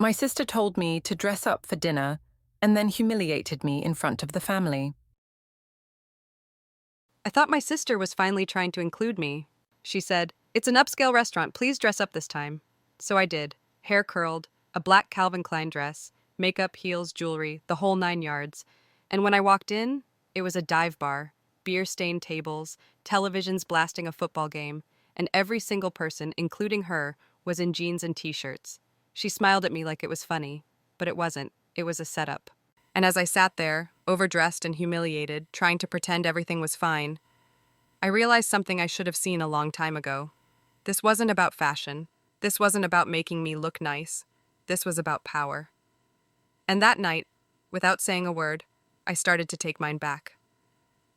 My sister told me to dress up for dinner and then humiliated me in front of the family. I thought my sister was finally trying to include me. She said, "It's an upscale restaurant, please dress up this time." So I did. Hair curled, a black Calvin Klein dress, makeup, heels, jewelry, the whole 9 yards. And when I walked in, it was a dive bar, beer-stained tables, televisions blasting a football game, and every single person, including her, was in jeans and t-shirts. She smiled at me like it was funny, but it wasn't. It was a setup. And as I sat there, overdressed and humiliated, trying to pretend everything was fine, I realized something I should have seen a long time ago. This wasn't about fashion. This wasn't about making me look nice. This was about power. And that night, without saying a word, I started to take mine back.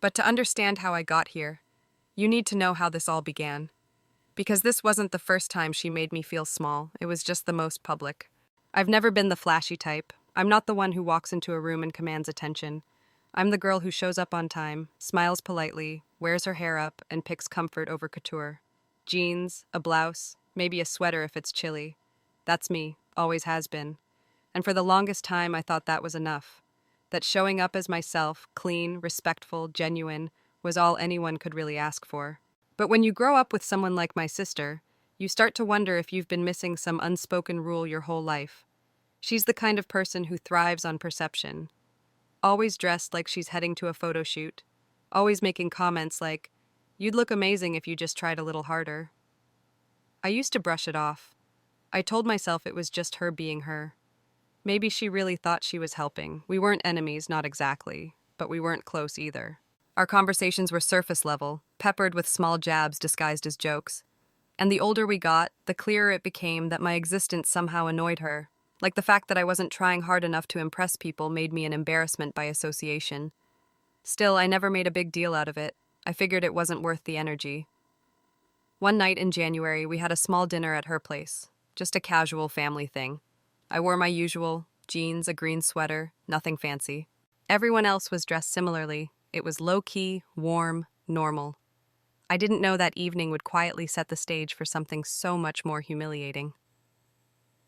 But to understand how I got here, you need to know how this all began. Because this wasn't the first time she made me feel small, it was just the most public. I've never been the flashy type. I'm not the one who walks into a room and commands attention. I'm the girl who shows up on time, smiles politely, wears her hair up, and picks comfort over couture. Jeans, a blouse, maybe a sweater if it's chilly. That's me, always has been. And for the longest time, I thought that was enough. That showing up as myself, clean, respectful, genuine, was all anyone could really ask for. But when you grow up with someone like my sister, you start to wonder if you've been missing some unspoken rule your whole life. She's the kind of person who thrives on perception. Always dressed like she's heading to a photo shoot. Always making comments like, "You'd look amazing if you just tried a little harder." I used to brush it off. I told myself it was just her being her. Maybe she really thought she was helping. We weren't enemies, not exactly, but we weren't close either. Our conversations were surface level, peppered with small jabs disguised as jokes. And the older we got, the clearer it became that my existence somehow annoyed her. Like the fact that I wasn't trying hard enough to impress people made me an embarrassment by association. Still, I never made a big deal out of it. I figured it wasn't worth the energy. One night in January, we had a small dinner at her place. Just a casual family thing. I wore my usual jeans, a green sweater, nothing fancy. Everyone else was dressed similarly. It was low-key, warm, normal. I didn't know that evening would quietly set the stage for something so much more humiliating.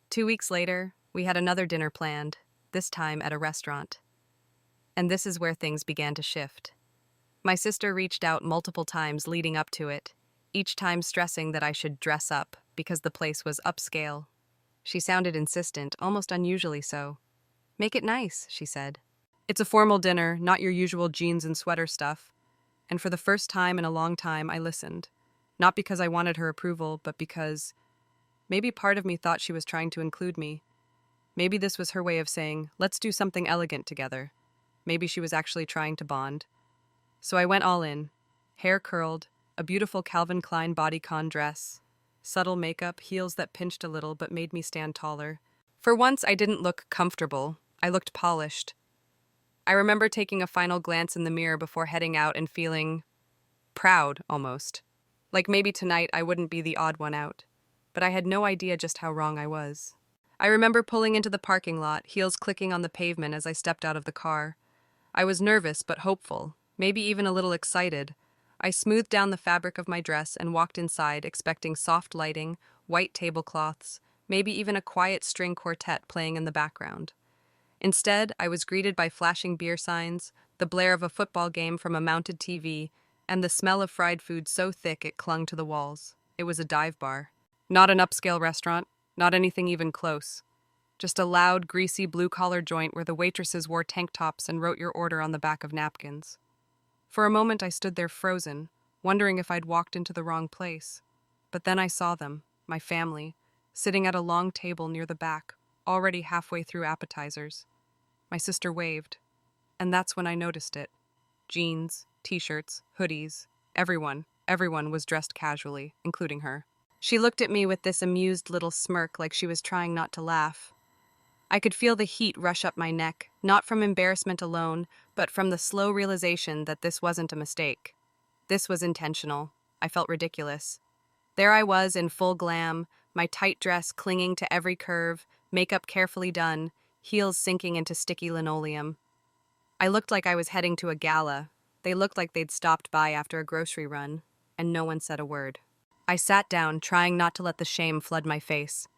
2 weeks later, we had another dinner planned, this time at a restaurant. And this is where things began to shift. My sister reached out multiple times leading up to it, each time stressing that I should dress up because the place was upscale. She sounded insistent, almost unusually so. "Make it nice," she said. "It's a formal dinner, not your usual jeans and sweater stuff." And for the first time in a long time, I listened. Not because I wanted her approval, but because maybe part of me thought she was trying to include me. Maybe this was her way of saying, "Let's do something elegant together." Maybe she was actually trying to bond. So I went all in. Hair curled, a beautiful Calvin Klein bodycon dress, subtle makeup, heels that pinched a little but made me stand taller. For once, I didn't look comfortable. I looked polished. I remember taking a final glance in the mirror before heading out and feeling proud, almost. Like maybe tonight I wouldn't be the odd one out. But I had no idea just how wrong I was. I remember pulling into the parking lot, heels clicking on the pavement as I stepped out of the car. I was nervous but hopeful, maybe even a little excited. I smoothed down the fabric of my dress and walked inside, expecting soft lighting, white tablecloths, maybe even a quiet string quartet playing in the background. Instead, I was greeted by flashing beer signs, the blare of a football game from a mounted TV, and the smell of fried food so thick it clung to the walls. It was a dive bar. Not an upscale restaurant, not anything even close. Just a loud, greasy blue-collar joint where the waitresses wore tank tops and wrote your order on the back of napkins. For a moment I stood there frozen, wondering if I'd walked into the wrong place. But then I saw them, my family, sitting at a long table near the back, already halfway through appetizers. My sister waved, and that's when I noticed it. Jeans, t-shirts, hoodies, everyone was dressed casually, including her. She looked at me with this amused little smirk like she was trying not to laugh. I could feel the heat rush up my neck, not from embarrassment alone, but from the slow realization that this wasn't a mistake. This was intentional. I felt ridiculous. There I was in full glam, my tight dress clinging to every curve, makeup carefully done, heels sinking into sticky linoleum. I looked like I was heading to a gala. They looked like they'd stopped by after a grocery run, and no one said a word. I sat down, trying not to let the shame flood my face.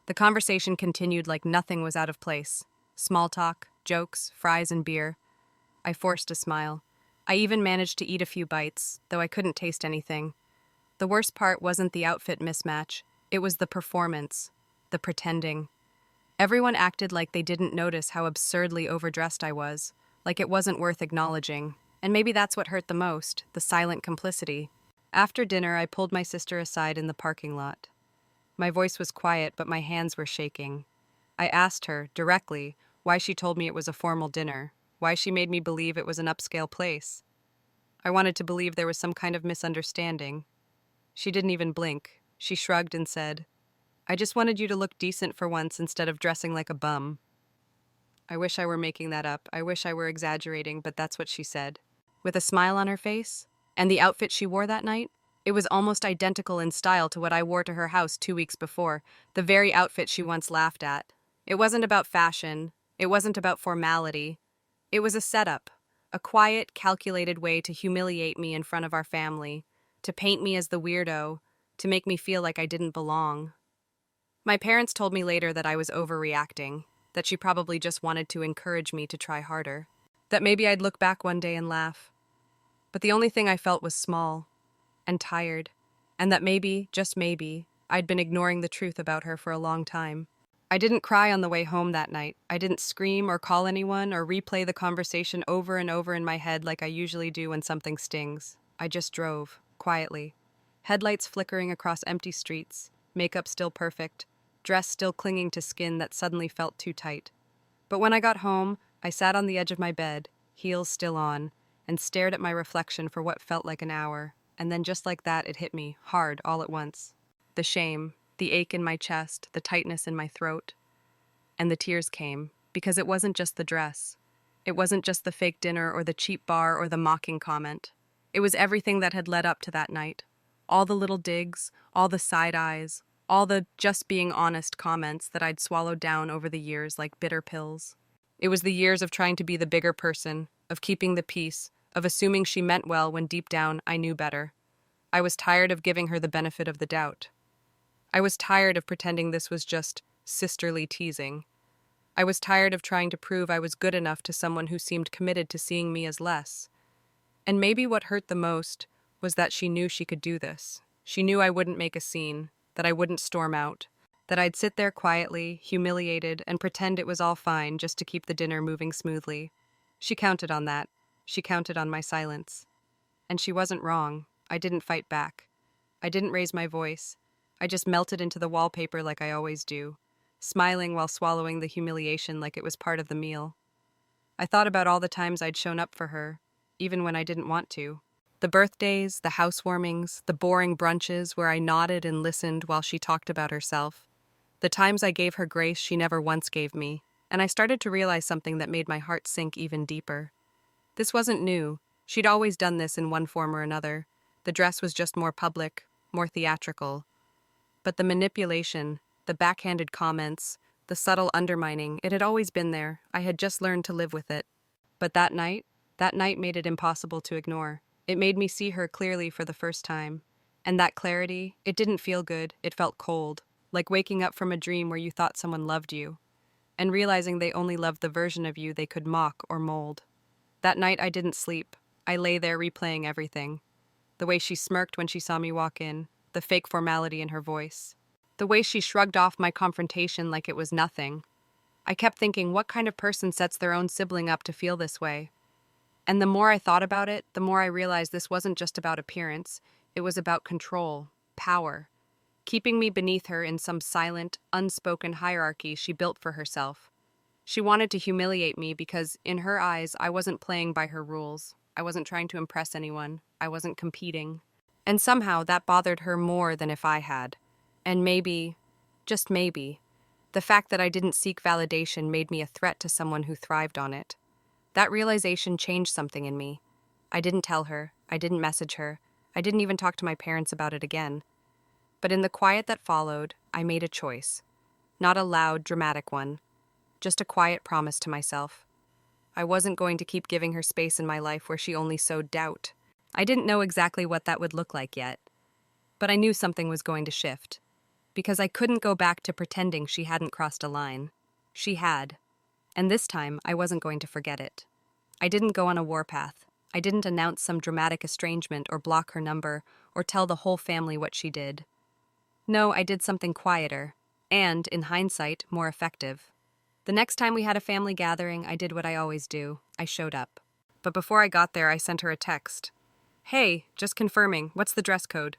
The conversation continued like nothing was out of place. Small talk, jokes, fries, and beer. I forced a smile. I even managed to eat a few bites, though I couldn't taste anything. The worst part wasn't the outfit mismatch, it was the performance, the pretending. Everyone acted like they didn't notice how absurdly overdressed I was, like it wasn't worth acknowledging. And maybe that's what hurt the most, the silent complicity. After dinner, I pulled my sister aside in the parking lot. My voice was quiet, but my hands were shaking. I asked her, directly, why she told me it was a formal dinner, why she made me believe it was an upscale place. I wanted to believe there was some kind of misunderstanding. She didn't even blink. She shrugged and said, I just wanted you to look decent for once instead of dressing like a bum. I wish I were making that up. I wish I were exaggerating, but that's what she said. With a smile on her face, and the outfit she wore that night, it was almost identical in style to what I wore to her house 2 weeks before, the very outfit she once laughed at. It wasn't about fashion. It wasn't about formality. It was a setup, a quiet, calculated way to humiliate me in front of our family, to paint me as the weirdo, to make me feel like I didn't belong. My parents told me later that I was overreacting, that she probably just wanted to encourage me to try harder, that maybe I'd look back one day and laugh. But the only thing I felt was small and tired, and that maybe, just maybe, I'd been ignoring the truth about her for a long time. I didn't cry on the way home that night. I didn't scream or call anyone or replay the conversation over and over in my head like I usually do when something stings. I just drove, quietly. Headlights flickering across empty streets, makeup still perfect, dress still clinging to skin that suddenly felt too tight. But when I got home, I sat on the edge of my bed, heels still on, and stared at my reflection for what felt like an hour, and then just like that it hit me, hard, all at once. The shame, the ache in my chest, the tightness in my throat. And the tears came, because it wasn't just the dress. It wasn't just the fake dinner or the cheap bar or the mocking comment. It was everything that had led up to that night. All the little digs, all the side eyes, all the just being honest comments that I'd swallowed down over the years like bitter pills. It was the years of trying to be the bigger person, of keeping the peace, of assuming she meant well when deep down I knew better. I was tired of giving her the benefit of the doubt. I was tired of pretending this was just sisterly teasing. I was tired of trying to prove I was good enough to someone who seemed committed to seeing me as less. And maybe what hurt the most was that she knew she could do this. She knew I wouldn't make a scene, that I wouldn't storm out, that I'd sit there quietly, humiliated, and pretend it was all fine just to keep the dinner moving smoothly. She counted on that. She counted on my silence. And she wasn't wrong. I didn't fight back. I didn't raise my voice. I just melted into the wallpaper like I always do, smiling while swallowing the humiliation like it was part of the meal. I thought about all the times I'd shown up for her, even when I didn't want to. The birthdays, the housewarmings, the boring brunches where I nodded and listened while she talked about herself. The times I gave her grace she never once gave me, and I started to realize something that made my heart sink even deeper. This wasn't new. She'd always done this in one form or another. The dress was just more public, more theatrical. But the manipulation, the backhanded comments, the subtle undermining, it had always been there. I had just learned to live with it. But that night made it impossible to ignore. It made me see her clearly for the first time. And that clarity, it didn't feel good, it felt cold, like waking up from a dream where you thought someone loved you, and realizing they only loved the version of you they could mock or mold. That night I didn't sleep. I lay there replaying everything. The way she smirked when she saw me walk in, the fake formality in her voice. The way she shrugged off my confrontation like it was nothing. I kept thinking, what kind of person sets their own sibling up to feel this way? And the more I thought about it, the more I realized this wasn't just about appearance. It was about control, power, keeping me beneath her in some silent, unspoken hierarchy she built for herself. She wanted to humiliate me because, in her eyes, I wasn't playing by her rules. I wasn't trying to impress anyone. I wasn't competing. And somehow that bothered her more than if I had. And maybe, just maybe, the fact that I didn't seek validation made me a threat to someone who thrived on it. That realization changed something in me. I didn't tell her. I didn't message her. I didn't even talk to my parents about it again. But in the quiet that followed, I made a choice. Not a loud, dramatic one. Just a quiet promise to myself. I wasn't going to keep giving her space in my life where she only sowed doubt. I didn't know exactly what that would look like yet. But I knew something was going to shift. because I couldn't go back to pretending she hadn't crossed a line. She had. And this time, I wasn't going to forget it. I didn't go on a warpath. I didn't announce some dramatic estrangement or block her number or tell the whole family what she did. No, I did something quieter and, in hindsight, more effective. The next time we had a family gathering, I did what I always do. I showed up. But before I got there, I sent her a text. Hey, just confirming, what's the dress code?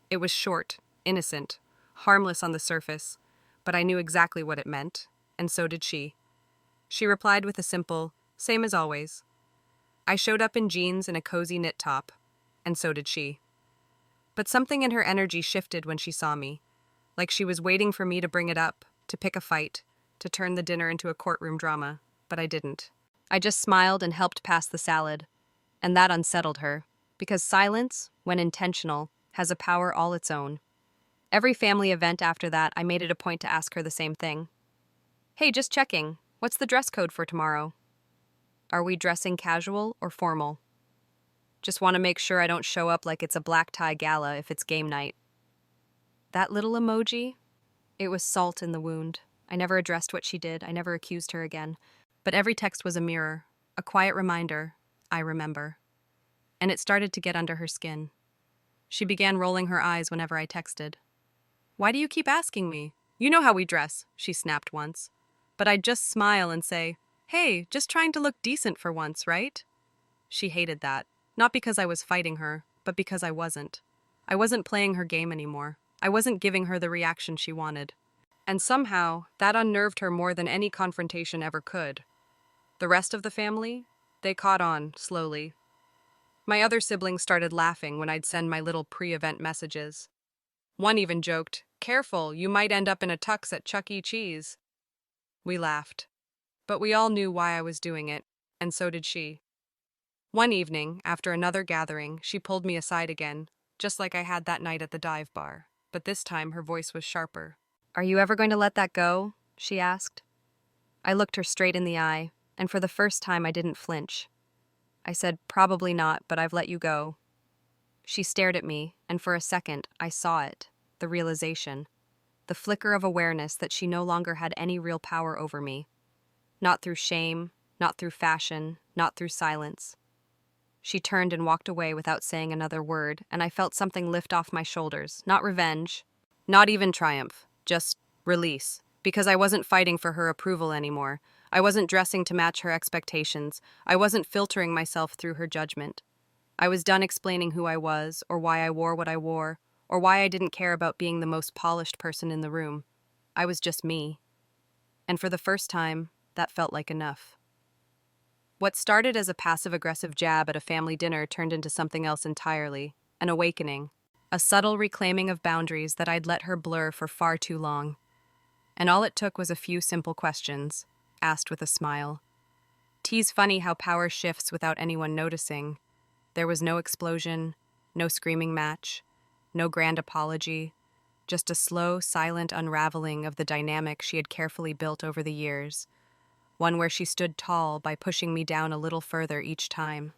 It was short, innocent, harmless on the surface, but I knew exactly what it meant, and so did she. She replied with a simple, same as always. I showed up in jeans and a cozy knit top, and so did she. But something in her energy shifted when she saw me, like she was waiting for me to bring it up, to pick a fight, to turn the dinner into a courtroom drama, but I didn't. I just smiled and helped pass the salad, and that unsettled her, because silence, when intentional, has a power all its own. Every family event after that, I made it a point to ask her the same thing. Hey, just checking, what's the dress code for tomorrow? Are we dressing casual or formal? Just want to make sure I don't show up like it's a black tie gala if it's game night. That little emoji? It was salt in the wound. I never addressed what she did. I never accused her again. But every text was a mirror, a quiet reminder, I remember. And it started to get under her skin. She began rolling her eyes whenever I texted. Why do you keep asking me? You know how we dress, she snapped once. But I'd just smile and say, hey, just trying to look decent for once, right? She hated that. Not because I was fighting her, but because I wasn't. I wasn't playing her game anymore. I wasn't giving her the reaction she wanted. And somehow, that unnerved her more than any confrontation ever could. The rest of the family? They caught on, slowly. My other siblings started laughing when I'd send my little pre-event messages. One even joked, careful, you might end up in a tux at Chuck E. Cheese. We laughed. But we all knew why I was doing it, and so did she. One evening, after another gathering, she pulled me aside again, just like I had that night at the dive bar. But this time her voice was sharper. Are you ever going to let that go? She asked. I looked her straight in the eye, and for the first time I didn't flinch. I said, probably not, but I've let you go. She stared at me, and for a second I saw it, the realization, the flicker of awareness that she no longer had any real power over me. Not through shame, not through fashion, not through silence. She turned and walked away without saying another word, and I felt something lift off my shoulders. Not revenge, not even triumph, just release. Because I wasn't fighting for her approval anymore. I wasn't dressing to match her expectations. I wasn't filtering myself through her judgment. I was done explaining who I was, or why I wore what I wore, or why I didn't care about being the most polished person in the room. I was just me. And for the first time, that felt like enough. What started as a passive-aggressive jab at a family dinner turned into something else entirely, an awakening, a subtle reclaiming of boundaries that I'd let her blur for far too long. And all it took was a few simple questions, asked with a smile. T's funny how power shifts without anyone noticing. There was no explosion, no screaming match, no grand apology, just a slow, silent unraveling of the dynamic she had carefully built over the years. One where she stood tall by pushing me down a little further each time.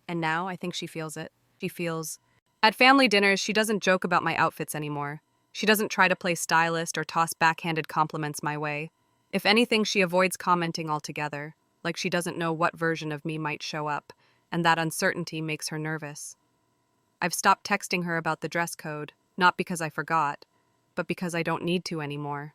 And now I think she feels it. She feels... At family dinners, she doesn't joke about my outfits anymore. She doesn't try to play stylist or toss backhanded compliments my way. If anything, she avoids commenting altogether, like she doesn't know what version of me might show up, and that uncertainty makes her nervous. I've stopped texting her about the dress code, not because I forgot, but because I don't need to anymore.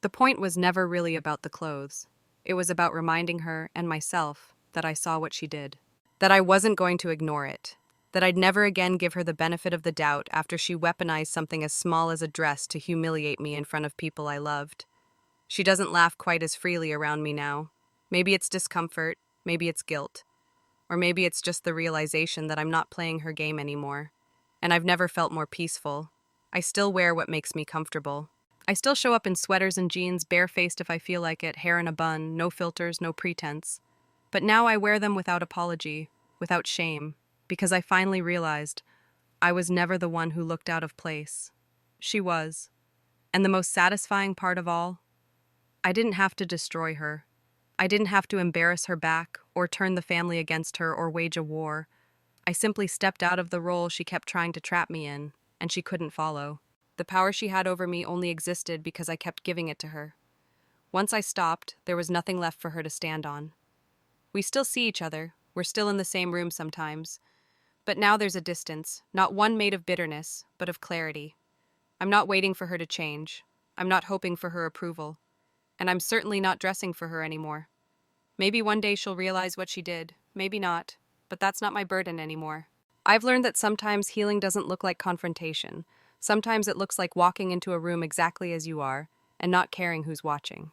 The point was never really about the clothes. It was about reminding her and myself that I saw what she did, that I wasn't going to ignore it, that I'd never again give her the benefit of the doubt after she weaponized something as small as a dress to humiliate me in front of people I loved. She doesn't laugh quite as freely around me now. Maybe it's discomfort, maybe it's guilt, or maybe it's just the realization that I'm not playing her game anymore. And I've never felt more peaceful. I still wear what makes me comfortable. I still show up in sweaters and jeans, barefaced if I feel like it, hair in a bun, no filters, no pretense. But now I wear them without apology, without shame, because I finally realized I was never the one who looked out of place. She was. And the most satisfying part of all, I didn't have to destroy her. I didn't have to embarrass her back, or turn the family against her, or wage a war. I simply stepped out of the role she kept trying to trap me in, and she couldn't follow. The power she had over me only existed because I kept giving it to her. Once I stopped, there was nothing left for her to stand on. We still see each other, we're still in the same room sometimes. But now there's a distance, not one made of bitterness, but of clarity. I'm not waiting for her to change. I'm not hoping for her approval. And I'm certainly not dressing for her anymore. Maybe one day she'll realize what she did, maybe not, but that's not my burden anymore. I've learned that sometimes healing doesn't look like confrontation. Sometimes it looks like walking into a room exactly as you are, and not caring who's watching.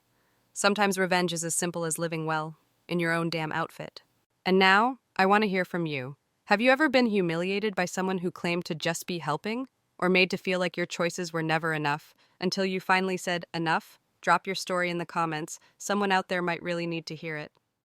Sometimes revenge is as simple as living well, in your own damn outfit. And now, I want to hear from you. Have you ever been humiliated by someone who claimed to just be helping? Or made to feel like your choices were never enough, until you finally said, enough? Drop your story in the comments. Someone out there might really need to hear it.